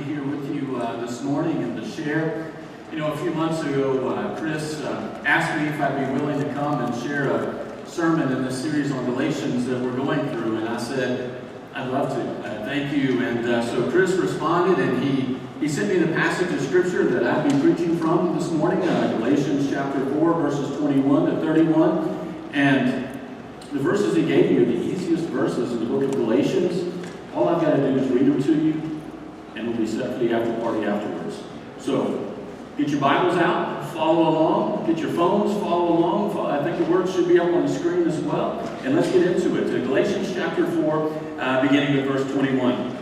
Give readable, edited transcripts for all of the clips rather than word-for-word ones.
here with you this morning and to share. You know, a few months ago, Chris asked me if I'd be willing to come and share a sermon in this series on Galatians that we're going through, and I said, I'd love to. Thank you. And so Chris responded, and he sent me the passage of Scripture that I'd be preaching from this morning, Galatians chapter 4, verses 21 to 31. And the verses he gave me are the easiest verses in the book of Galatians. All I've got to do is read them to you, and we'll be set for the after party afterwards. So, get your Bibles out, follow along. Get your phones, follow along. I think the words should be up on the screen as well. And let's get into it. To Galatians chapter 4, beginning with verse 21.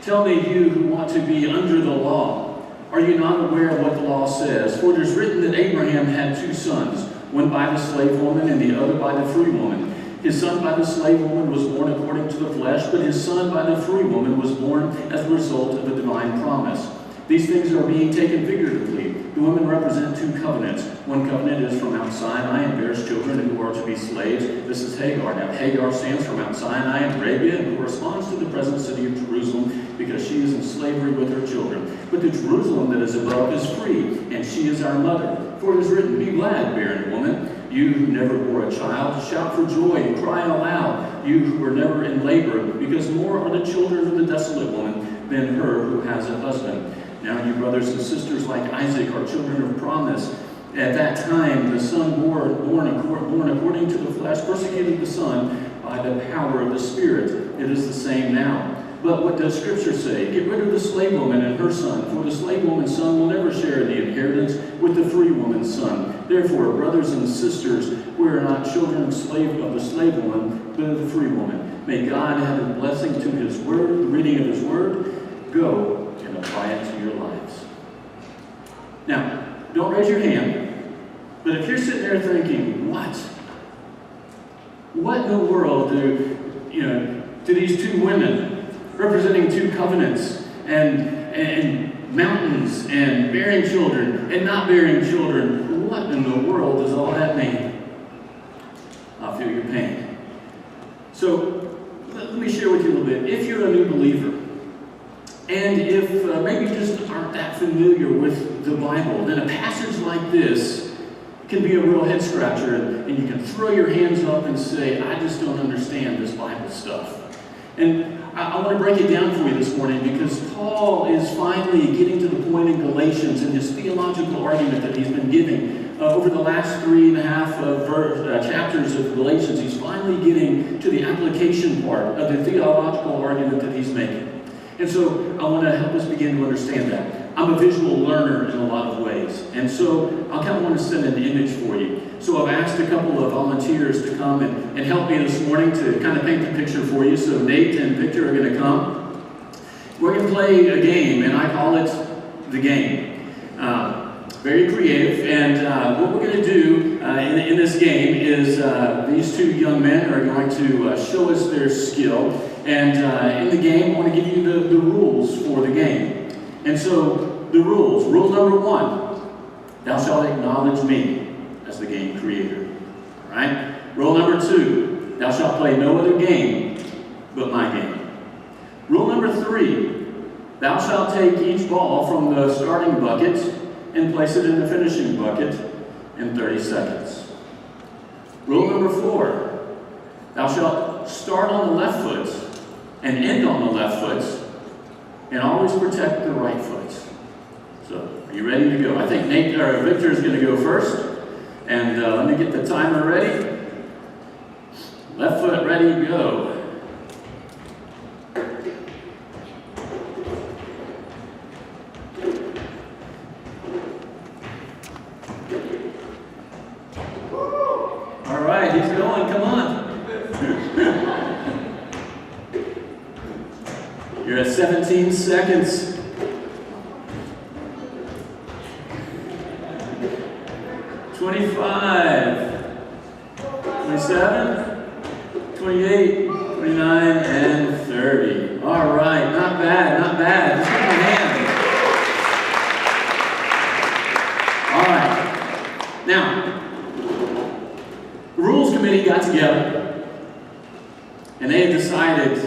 Tell me, you who want to be under the law, are you not aware of what the law says? For it is written that Abraham had two sons, one by the slave woman and the other by the free woman. His son by the slave woman was born according to the flesh, but his son by the free woman was born as a result of a divine promise. These things are being taken figuratively. The women represent two covenants. One covenant is from Mount Sinai and bears children who are to be slaves. This is Hagar. Now, Hagar stands for Mount Sinai in Arabia and corresponds to the present city of Jerusalem because she is in slavery with her children. But the Jerusalem that is above is free, and she is our mother. For it is written, be glad, barren woman. You who never bore a child, shout for joy and cry aloud. You who were never in labor, because more are the children of the desolate woman than her who has a husband. Now you brothers and sisters like Isaac are children of promise. At that time the son born according to the flesh persecuted the son by the power of the Spirit. It is the same now. But what does Scripture say? Get rid of the slave woman and her son, for the slave woman's son will never share the inheritance with the free woman's son. Therefore, brothers and sisters, we are not children of the slave woman, but of the free woman. May God add a blessing to His word, the reading of His word. Go and apply it to your lives. Now, don't raise your hand, but if you're sitting there thinking, what? What in the world do these two women representing two covenants and mountains and bearing children and not bearing children, what in the world does all that mean? I feel your pain. So let me share with you a little bit. If you're a new believer, and if maybe you just aren't that familiar with the Bible, then a passage like this can be a real head scratcher, and you can throw your hands up and say, I just don't understand this Bible stuff. And I want to break it down for you this morning because Paul is finally getting to the point in Galatians in his theological argument that he's been giving over the last 3.5 chapters of Galatians. He's finally getting to the application part of the theological argument that he's making. And so I want to help us begin to understand that. I'm a visual learner in a lot of ways. And so I kind of want to set an image for you. So I've asked a couple of volunteers to come and help me this morning to kind of paint the picture for you. So Nate and Victor are going to come. We're going to play a game, and I call it The Game. Very creative. And what we're going to do in this game is these two young men are going to show us their skill. And in the game, I want to give you the rules for the game. And so, the rules. Rule number 1, thou shalt acknowledge me as the game creator. All right? Rule number 2, thou shalt play no other game but my game. Rule number 3, thou shalt take each ball from the starting bucket and place it in the finishing bucket in 30 seconds. Rule number 4, thou shalt start on the left foot and end on the left foot, and always protect the right foot. So, are you ready to go? I think Victor is going to go first. And let me get the timer ready. Left foot ready, go. All right, he's going. Come on. You're at 17 seconds. 25, 27, 28, 29, and 30. All right, not bad, not bad. Just give me a hand. All right. Now, the Rules Committee got together, and they had decided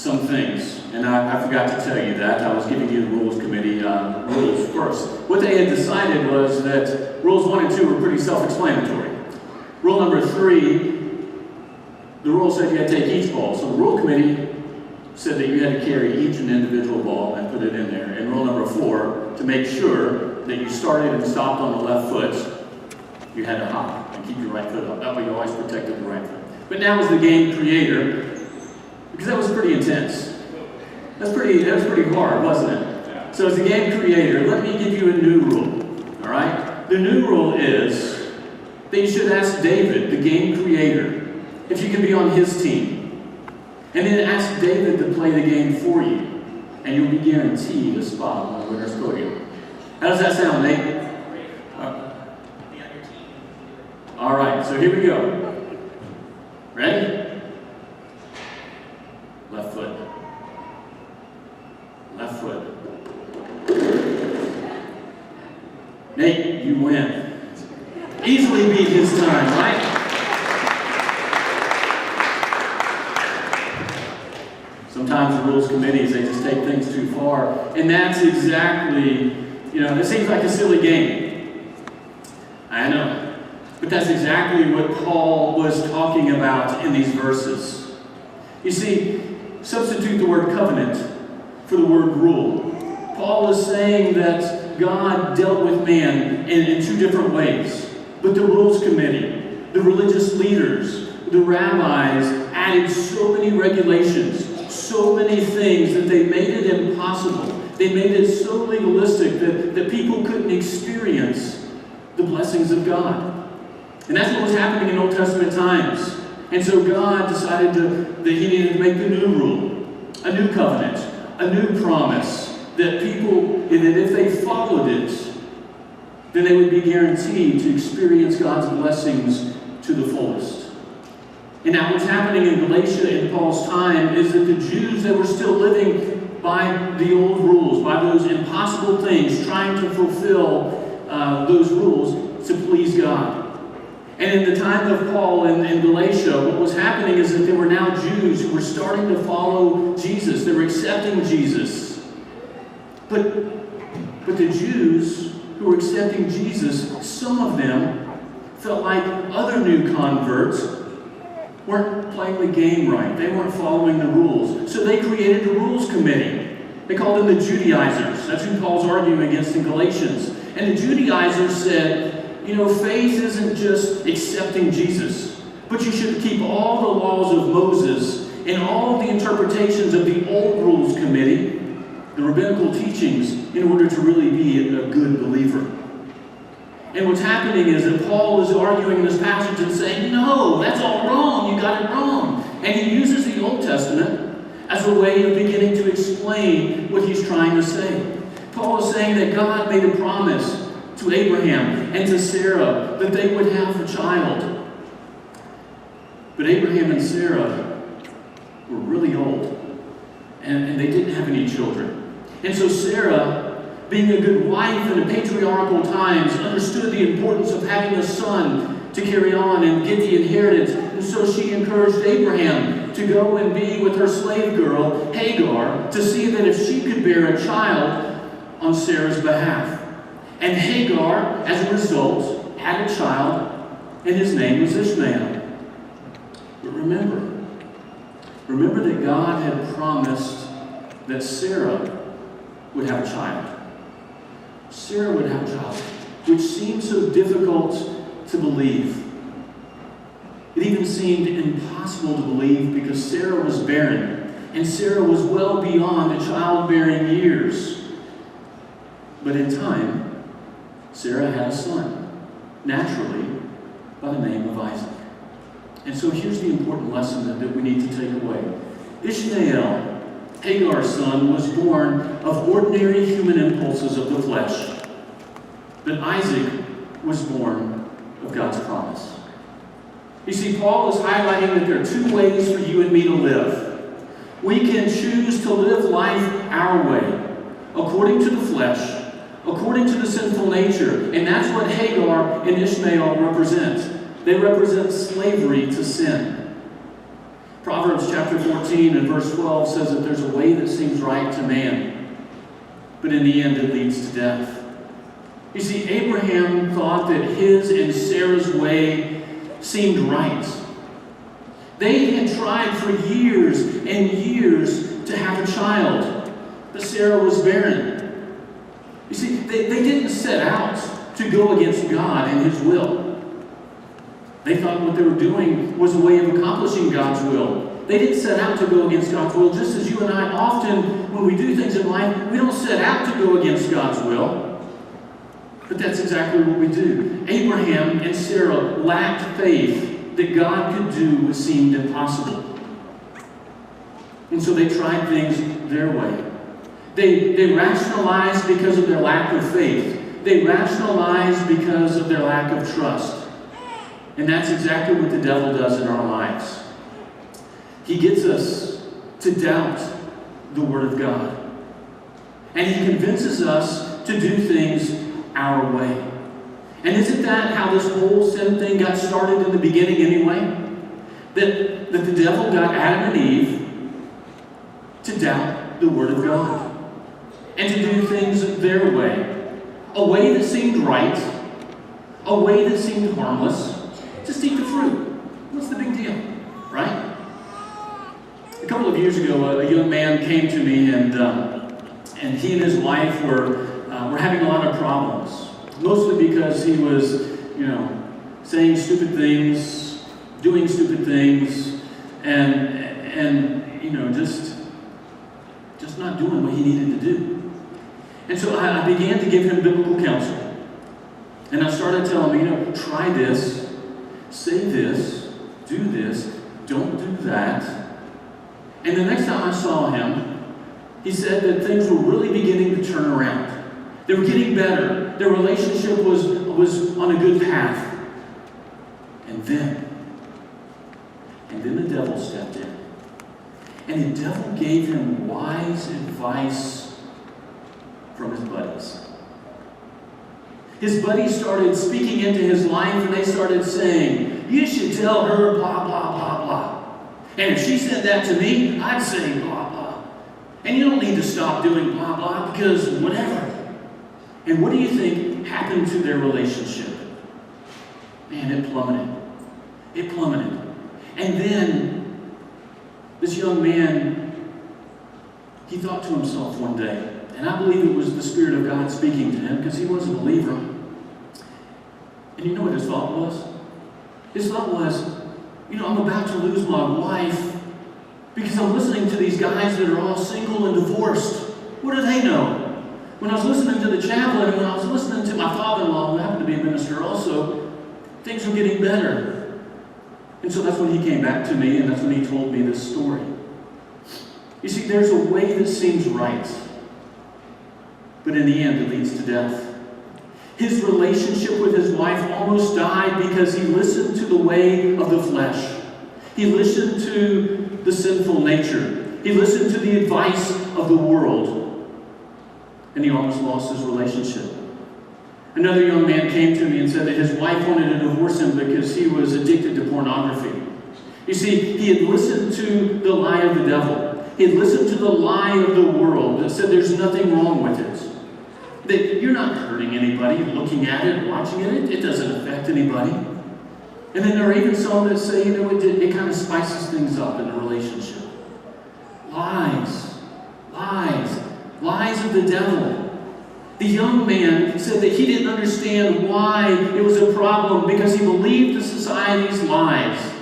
some things. And I forgot to tell you that. I was giving you the Rules Committee rules first. What they had decided was that Rules 1 and 2 were pretty self-explanatory. Rule number 3, the rule said you had to take each ball. So the Rule Committee said that you had to carry each an individual ball and put it in there. And rule number 4, to make sure that you started and stopped on the left foot, you had to hop and keep your right foot up. That way you always protected the right foot. But now as the game creator, because that was pretty intense. That was pretty hard, wasn't it? So as the game creator, let me give you a new rule. All right? The new rule is that you should ask David, the game creator, if you can be on his team. And then ask David to play the game for you. And you'll be guaranteed a spot on the winner's podium. How does that sound, Nate? All right, so here we go. Ready? Left foot. Left foot. Nate, you win. Easily beat his time, right? Sometimes the rules committees, they just take things too far. And that's exactly, it seems like a silly game. I know. But that's exactly what Paul was talking about in these verses. You see, substitute the word covenant for the word rule. Paul is saying that God dealt with man in 2 different ways. But the rules committee, the religious leaders, the rabbis added so many regulations, so many things that they made it impossible. They made it so legalistic that people couldn't experience the blessings of God. And that's what was happening in Old Testament times. And so God decided that he needed to make a new rule, a new covenant, a new promise, that people, that if they followed it, then they would be guaranteed to experience God's blessings to the fullest. And now what's happening in Galatia in Paul's time is that the Jews, they were still living by the old rules, by those impossible things, trying to fulfill those rules to please God. And in the time of Paul in Galatia, what was happening is that there were now Jews who were starting to follow Jesus. They were accepting Jesus. But the Jews who were accepting Jesus, some of them felt like other new converts weren't playing the game right. They weren't following the rules. So they created a rules committee. They called them the Judaizers. That's who Paul's arguing against in Galatians. And the Judaizers said, faith isn't just accepting Jesus, but you should keep all the laws of Moses and all the interpretations of the old rules committee, the rabbinical teachings, in order to really be a good believer. And what's happening is that Paul is arguing in this passage and saying, no, that's all wrong, you got it wrong. And he uses the Old Testament as a way of beginning to explain what he's trying to say. Paul is saying that God made a promise to Abraham and to Sarah that they would have a child. But Abraham and Sarah were really old, and they didn't have any children. And so Sarah, being a good wife in the patriarchal times, understood the importance of having a son to carry on and get the inheritance. And so she encouraged Abraham to go and be with her slave girl, Hagar, to see that if she could bear a child on Sarah's behalf. And Hagar, as a result, had a child, and his name was Ishmael. But remember that God had promised that Sarah would have a child. Sarah would have a child, which seemed so difficult to believe. It even seemed impossible to believe because Sarah was barren, and Sarah was well beyond the childbearing years. But in time, Sarah had a son, naturally, by the name of Isaac. And so here's the important lesson that we need to take away. Ishmael, Hagar's son, was born of ordinary human impulses of the flesh. But Isaac was born of God's promise. You see, Paul is highlighting that there are 2 ways for you and me to live. We can choose to live life our way, according to the flesh, according to the sinful nature. And that's what Hagar and Ishmael represent. They represent slavery to sin. Proverbs chapter 14 and verse 12 says that there's a way that seems right to man, but in the end it leads to death. You see, Abraham thought that his and Sarah's way seemed right. They had tried for years and years to have a child, but Sarah was barren. You see, they didn't set out to go against God and His will. They thought what they were doing was a way of accomplishing God's will. They didn't set out to go against God's will, just as you and I often, when we do things in life, we don't set out to go against God's will. But that's exactly what we do. Abraham and Sarah lacked faith that God could do what seemed impossible. And so they tried things their way. They rationalized because of their lack of faith. They rationalized because of their lack of trust. And that's exactly what the devil does in our lives. He gets us to doubt the Word of God. And he convinces us to do things our way. And isn't that how this whole sin thing got started in the beginning anyway? That the devil got Adam and Eve to doubt the Word of God. And to do things their way. A way that seemed right. A way that seemed harmless. Just eat the fruit. What's the big deal? Right? A couple of years ago, a young man came to me, and he and his wife were having a lot of problems. Mostly because he was, saying stupid things, doing stupid things, and just not doing what he needed to do. And so I began to give him biblical counsel. And I started telling him, try this, say this, do this, don't do that. And the next time I saw him, he said that things were really beginning to turn around. They were getting better. Their relationship was on a good path. And then the devil stepped in. And the devil gave him wise advice from his buddies. His buddies started speaking into his life, and they started saying, you should tell her blah, blah, blah, blah. And if she said that to me, I'd say blah, blah. And you don't need to stop doing blah, blah, because whatever. And what do you think happened to their relationship? Man, it plummeted. It plummeted. And then, this young man, he thought to himself one day, and I believe it was the Spirit of God speaking to him, because he was a believer. And you know what his thought was? His thought was, I'm about to lose my wife because I'm listening to these guys that are all single and divorced. What do they know? When I was listening to the chaplain, and when I was listening to my father-in-law, who happened to be a minister also, things were getting better. And so that's when he came back to me, and that's when he told me this story. You see, there's a way that seems right, but in the end it leads to death. His relationship with his wife almost died because he listened to the way of the flesh. He listened to the sinful nature. He listened to the advice of the world. And he almost lost his relationship. Another young man came to me and said that his wife wanted to divorce him because he was addicted to pornography. You see, he had listened to the lie of the devil. He had listened to the lie of the world that said there's nothing wrong with it. That you're not hurting anybody looking at it, watching it. It doesn't affect anybody. And then there are even some that say, it kind of spices things up in a relationship. Lies. Lies. Lies of the devil. The young man said that he didn't understand why it was a problem because he believed the society's lies.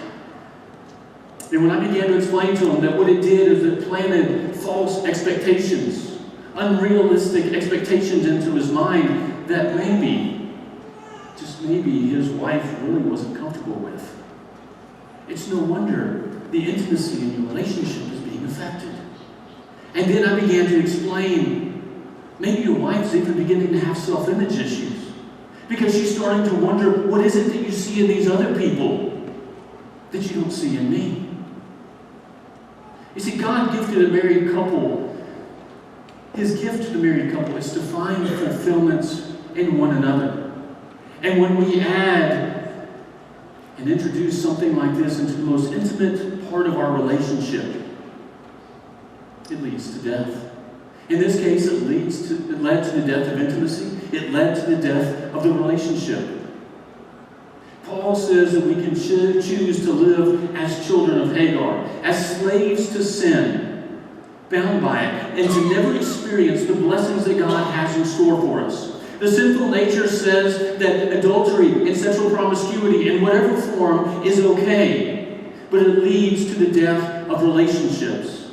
And when I began to explain to him that what it did is it planted false expectations, unrealistic expectations into his mind that maybe, just maybe, his wife really wasn't comfortable with. It's no wonder the intimacy in your relationship is being affected. And then I began to explain, maybe your wife's even beginning to have self-image issues. Because she's starting to wonder, what is it that you see in these other people that you don't see in me? You see, God gifted a married couple. His gift to the married couple is to find fulfillment in one another. And when we add and introduce something like this into the most intimate part of our relationship, it leads to death. In this case, it led to the death of intimacy. It led to the death of the relationship. Paul says that we can choose to live as children of Hagar, as slaves to sin, bound by it, and to never experience the blessings that God has in store for us. The sinful nature says that adultery and sexual promiscuity in whatever form is okay, but it leads to the death of relationships.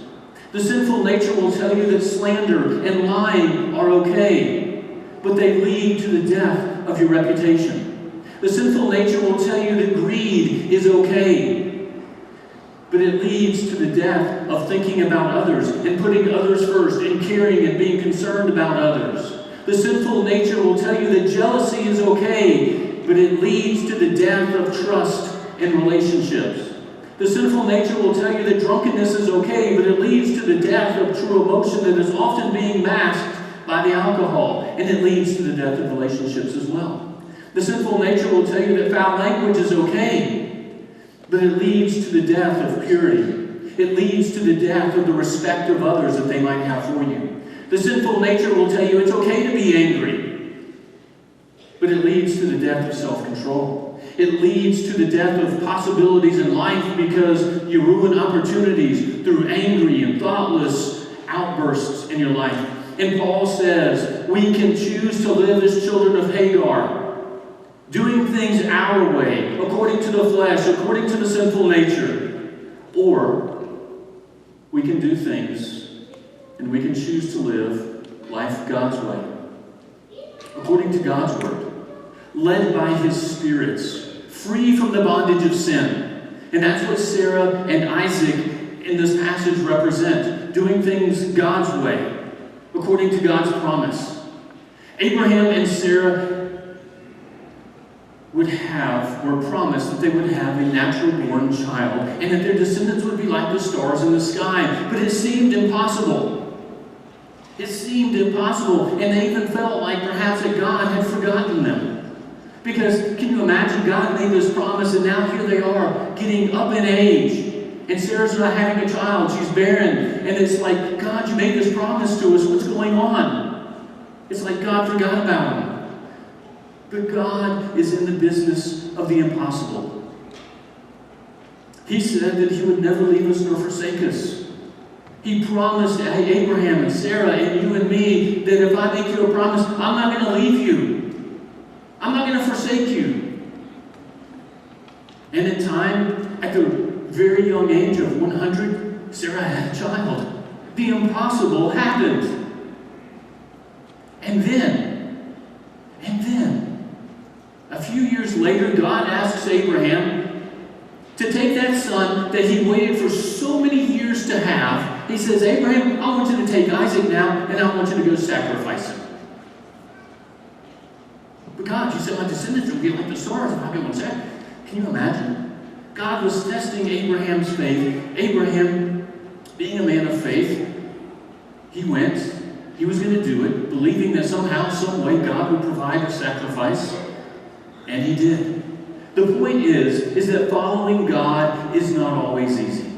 The sinful nature will tell you that slander and lying are okay, but they lead to the death of your reputation. The sinful nature will tell you that greed is okay, but it leads to the death of thinking about others and putting others first and caring and being concerned about others. The sinful nature will tell you that jealousy is okay, but it leads to the death of trust and relationships. The sinful nature will tell you that drunkenness is okay, but it leads to the death of true emotion that is often being masked by the alcohol, and it leads to the death of relationships as well. The sinful nature will tell you that foul language is okay, but it leads to the death of purity. It leads to the death of the respect of others that they might have for you. The sinful nature will tell you it's okay to be angry, but it leads to the death of self-control. It leads to the death of possibilities in life because you ruin opportunities through angry and thoughtless outbursts in your life. And Paul says we can choose to live as children of Hagar, doing things our way, according to the flesh, according to the sinful nature. Or we can do things and we can choose to live life God's way, according to God's word, led by His spirits, free from the bondage of sin. And that's what Sarah and Isaac in this passage represent, doing things God's way, according to God's promise. Abraham and Sarah were promised that they would have a natural-born child and that their descendants would be like the stars in the sky. But it seemed impossible. It seemed impossible, and they even felt like perhaps that God had forgotten them. Because can you imagine, God made this promise, and now here they are, getting up in age. And Sarah's not having a child, she's barren. And it's like, God, you made this promise to us, what's going on? It's like God forgot about them. But God is in the business of the impossible. He said that He would never leave us nor forsake us. He promised Abraham and Sarah and you and me that if I make you a promise, I'm not going to leave you. I'm not going to forsake you. And in time, at the very young age of 100, Sarah had a child. The impossible happened. And then, a few years later, God asks Abraham to take that son that he waited for so many years to have. He says, Abraham, I want you to take Isaac now, and I want you to go sacrifice him. But God, you said my descendants will be like the stars if I go and sacrifice. Can you imagine? God was testing Abraham's faith. Abraham, being a man of faith, he went. He was going to do it, believing that somehow, some way, God would provide a sacrifice. And He did. The point is that following God is not always easy.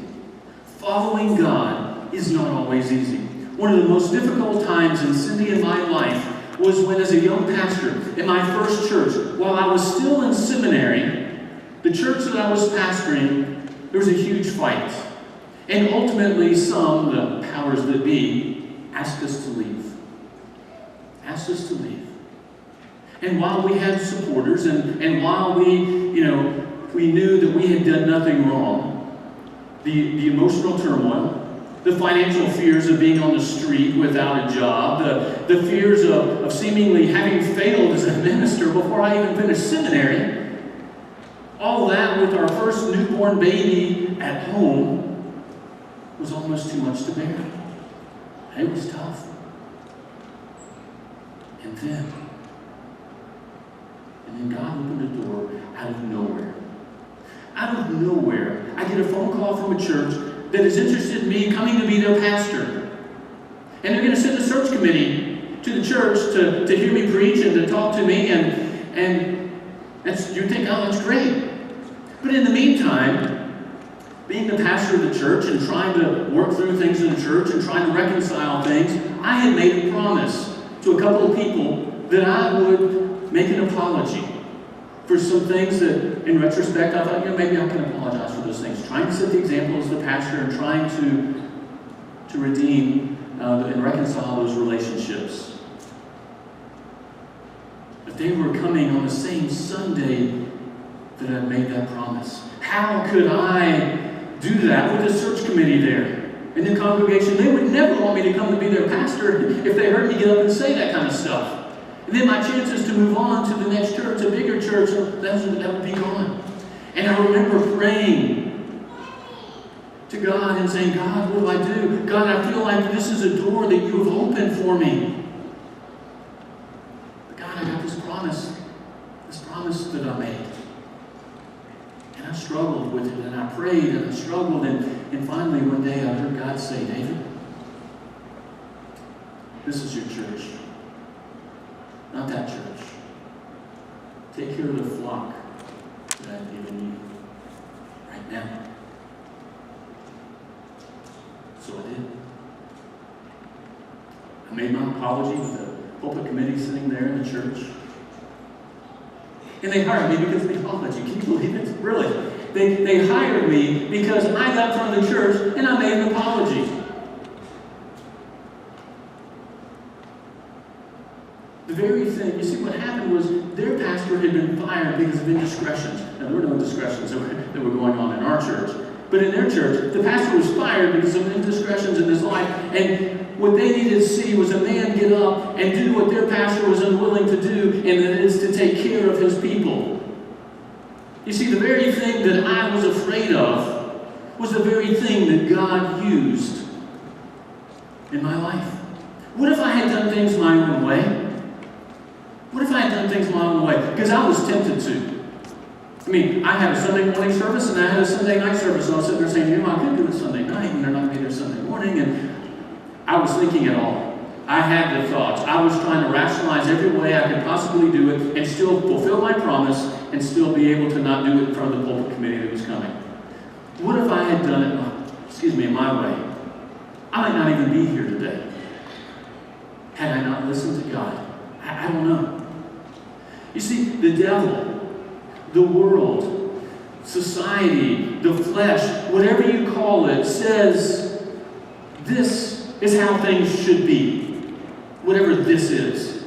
Following God is not always easy. One of the most difficult times in Cindy and my life was when, as a young pastor in my first church, while I was still in seminary, the church that I was pastoring, there was a huge fight. And ultimately, the powers that be, asked us to leave. Asked us to leave. And while we had supporters, and while we knew that we had done nothing wrong, the emotional turmoil, the financial fears of being on the street without a job, the fears of seemingly having failed as a minister before I even finished seminary, all that with our first newborn baby at home was almost too much to bear. It was tough. And then God opened a door out of nowhere. Out of nowhere, I get a phone call from a church that is interested in me coming to be their pastor. And they're going to send a search committee to the church to hear me preach and to talk to me. And you think, oh, that's great. But in the meantime, being the pastor of the church and trying to work through things in the church and trying to reconcile things, I had made a promise to a couple of people that I would make an apology for some things that, in retrospect, I thought, maybe I can apologize for those things. Trying to set the example as the pastor and trying to redeem and reconcile those relationships. But they were coming on the same Sunday that I made that promise. How could I do that with the search committee there? In the congregation, they would never want me to come to be their pastor if they heard me get up and say that kind of stuff. And then my chances to move on to the next church, a bigger church, that would be gone. And I remember praying to God and saying, God, what do I do? God, I feel like this is a door that you have opened for me. But God, I got this promise that I made. And I struggled with it, and I prayed, and I struggled, and finally one day I heard God say, David, this is your church, not that church. Take care of the flock that I've given you right now. So I did. I made my apology with the pulpit committee sitting there in the church. And they hired me because of the apology. Can you believe it? Really. They hired me because I got in front of the church and I made an apology. The very thing, you see what happened was their pastor had been fired because of indiscretions. Now there were no indiscretions that were going on in our church. But in their church, the pastor was fired because of indiscretions in his life. And what they needed to see was a man get up and do what their pastor was unwilling to do, and that is to take care of his people. You see, the very thing that I was afraid of was the very thing that God used in my life. What if I had done things my own way? What if I had done things my own way? Because I was tempted to. I mean, I had a Sunday morning service and I had a Sunday night service, and I was sitting there saying, I could do it Sunday night, and they're not going to be there Sunday morning, and I was thinking it all. I had the thoughts. I was trying to rationalize every way I could possibly do it and still fulfill my promise and still be able to not do it in front of the pulpit committee that was coming. What if I had done it, in my way? I might not even be here today. Had I not listened to God? I don't know. You see, the devil, the world, society, the flesh, whatever you call it, says this is how things should be. Whatever this is.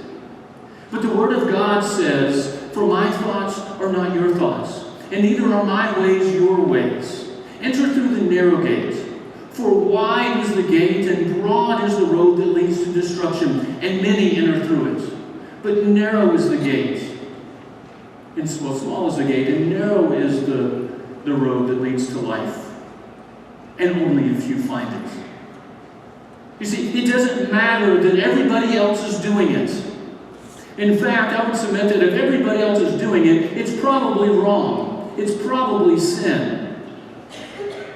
But the Word of God says, for my thoughts are not your thoughts, and neither are my ways your ways. Enter through the narrow gate. For wide is the gate, and broad is the road that leads to destruction, and many enter through it. But narrow is the gate. And small is the gate, and narrow is the road that leads to life. And only a few find it. You see, it doesn't matter that everybody else is doing it. In fact, I would submit that if everybody else is doing it, it's probably wrong. It's probably sin.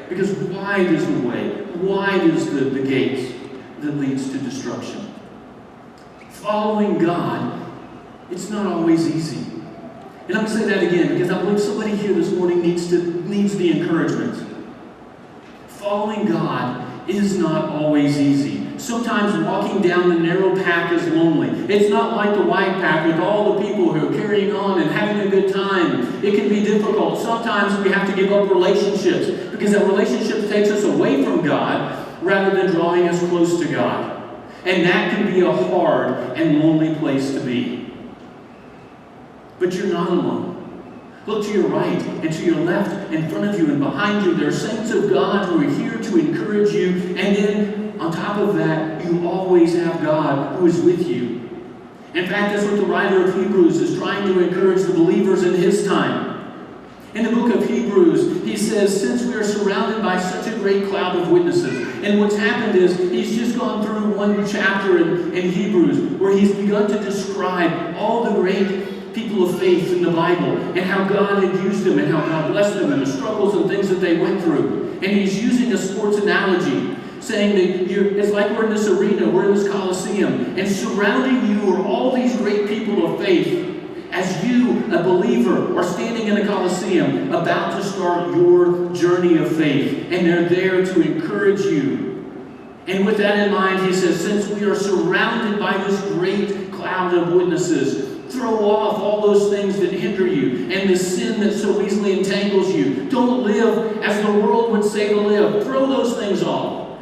Because wide is the way. Wide is the gate that leads to destruction. Following God, it's not always easy. And I'm going to say that again because I believe somebody here this morning needs the encouragement. Following God is not always easy. Sometimes walking down the narrow path is lonely. It's not like the wide path with all the people who are carrying on and having a good time. It can be difficult. Sometimes we have to give up relationships because that relationship takes us away from God rather than drawing us close to God. And that can be a hard and lonely place to be. But you're not alone. Look to your right and to your left, in front of you and behind you. There are saints of God who are here to encourage you. And then, on top of that, you always have God who is with you. In fact, that's what the writer of Hebrews is trying to encourage the believers in his time. In the book of Hebrews, he says, since we are surrounded by such a great cloud of witnesses, and what's happened is he's just gone through one chapter in Hebrews where he's begun to describe all the great people of faith in the Bible and how God had used them and how God blessed them and the struggles and things that they went through. And he's using a sports analogy, saying that it's like we're in this arena, we're in this Coliseum, and surrounding you are all these great people of faith As you, a believer, are standing in a Colosseum about to start your journey of faith, and they're there to encourage you. And with that in mind, he says, since we are surrounded by this great cloud of witnesses, throw off all those things that hinder you and the sin that so easily entangles you. Don't live as the world would say to live. Throw those things off.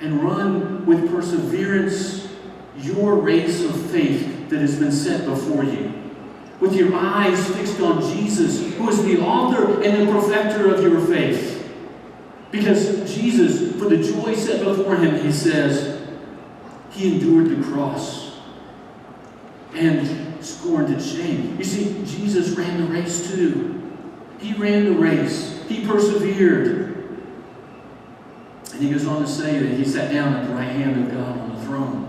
And run with perseverance your race of faith that has been set before you, with your eyes fixed on Jesus, who is the author and the perfecter of your faith. Because Jesus, for the joy set before him, he says, he endured the cross and scorned its shame. You see, Jesus ran the race too. He ran the race. He persevered. And he goes on to say that he sat down at the right hand of God on the throne.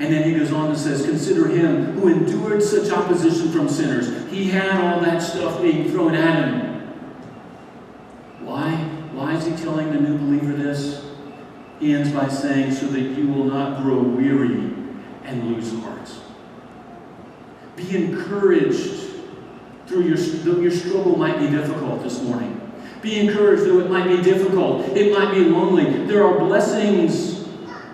And then he goes on and says, consider him who endured such opposition from sinners. He had all that stuff being thrown at him. Why? Why is he telling the new believer this? He ends by saying, so that you will not grow weary and lose heart. Be encouraged though your struggle might be difficult this morning. Be encouraged though it might be difficult. It might be lonely. There are blessings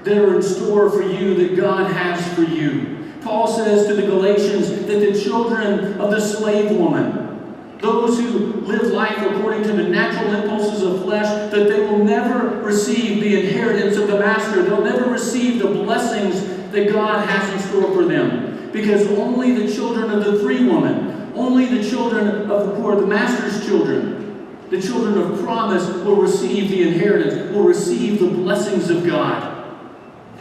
that are in store for you that God has for you. Paul says to the Galatians that the children of the slave woman, those who live life according to the natural impulses of flesh, that they will never receive the inheritance of the master. They'll never receive the blessings that God has in store for them. Because only the children of the free woman, only the children of who are the master's children, the children of promise will receive the inheritance, will receive the blessings of God.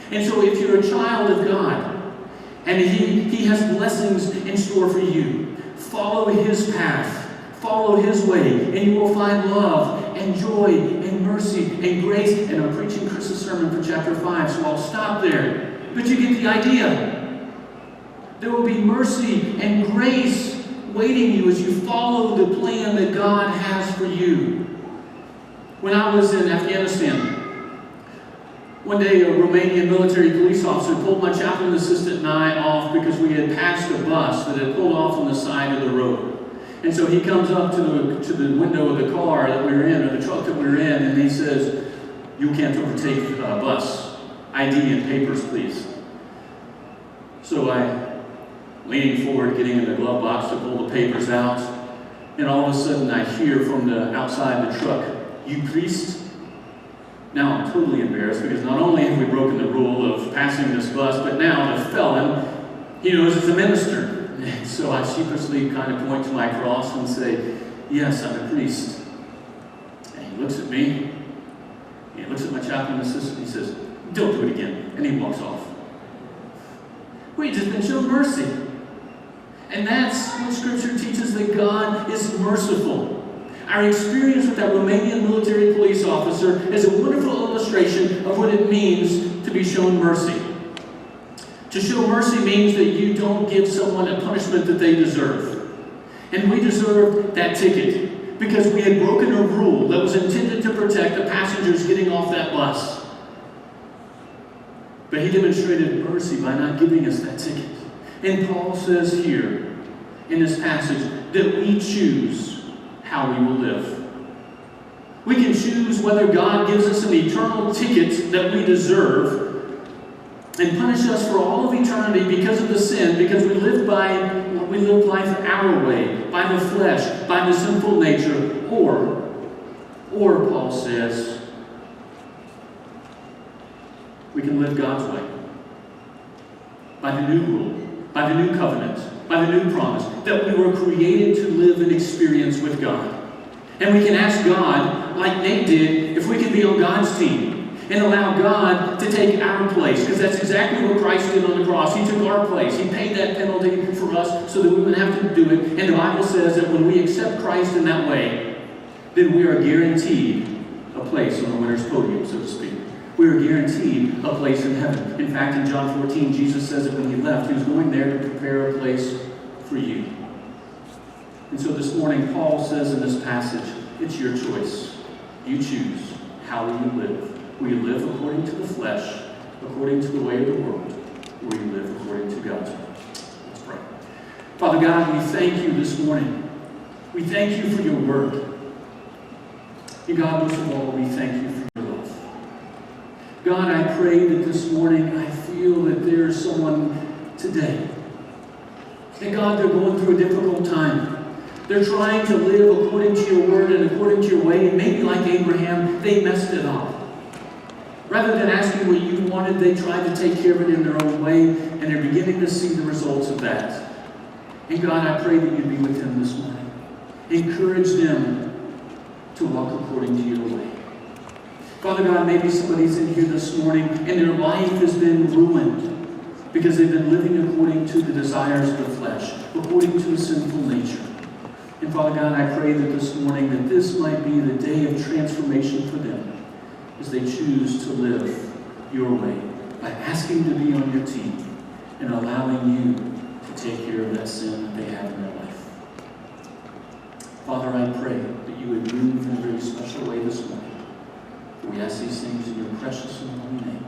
And so if you're a child of God, and He has blessings in store for you, follow His path. Follow His way, and you will find love and joy and mercy and grace. And I'm preaching Chris's sermon for chapter 5, so I'll stop there. But you get the idea. There will be mercy and grace waiting you as you follow the plan that God has for you. When I was in Afghanistan, one day a Romanian military police officer pulled my chaplain assistant and I off because we had passed a bus that had pulled off on the side of the road. And so he comes up to the window of the car that we were in, or the truck that we were in, and he says, "You can't overtake a bus. ID and papers, please." So I, leaning forward, getting in the glove box to pull the papers out, and all of a sudden I hear from the outside the truck, "You priest?" Now I'm totally embarrassed because not only have we broken the rule of passing this bus, but now the felon, he knows it's a minister. And so I sheepishly kind of point to my cross and say, "Yes, I'm a priest." And he looks at me, and he looks at my chaplain assistant, and he says, "Don't do it again." And he walks off. We've just been shown mercy. And that's what Scripture teaches, that God is merciful. Our experience with that Romanian military police officer is a wonderful illustration of what it means to be shown mercy. To show mercy means that you don't give someone a punishment that they deserve. And we deserved that ticket because we had broken a rule that was intended to protect the passengers getting off that bus. But He demonstrated mercy by not giving us that ticket. And Paul says here in this passage that we choose how we will live. We can choose whether God gives us an eternal ticket that we deserve and punish us for all of eternity because of the sin, because we lived life our way, by the flesh, by the sinful nature, or Paul says, we can live God's way, by the new rule, by the new covenant, by the new promise, that we were created to live an experience with God. And we can ask God, like Nate did, if we can be on God's team and allow God to take our place, because that's exactly what Christ did on the cross. He took our place. He paid that penalty for us so that we wouldn't have to do it. And the Bible says that when we accept Christ in that way, then we are guaranteed a place on the winner's podium, so to speak. We are guaranteed a place in heaven. In fact, in John 14, Jesus says that when He left, He was going there to prepare a place for you. And so this morning, Paul says in this passage, it's your choice. You choose how will you live. Will you live according to the flesh, according to the way of the world, or will you live according to God's way? Let's pray. Father God, we thank you this morning. We thank you for your word. And God, most of all, we thank you for your love. God, I pray that this morning I feel that there is someone today. And God, they're going through a difficult time. They're trying to live according to your word and according to your way. And maybe like Abraham, they messed it up. Rather than asking what you wanted, they tried to take care of it in their own way. And they're beginning to see the results of that. And God, I pray that you'd be with them this morning. Encourage them to walk according to your way. Father God, maybe somebody's in here this morning and their life has been ruined because they've been living according to the desires of the flesh, according to a sinful nature. And Father God, I pray that this morning that this might be the day of transformation for them as they choose to live your way by asking to be on your team and allowing you to take care of that sin that they have in their life. Father, I pray that you would move in a very special way this morning. We ask these things in your precious and holy name.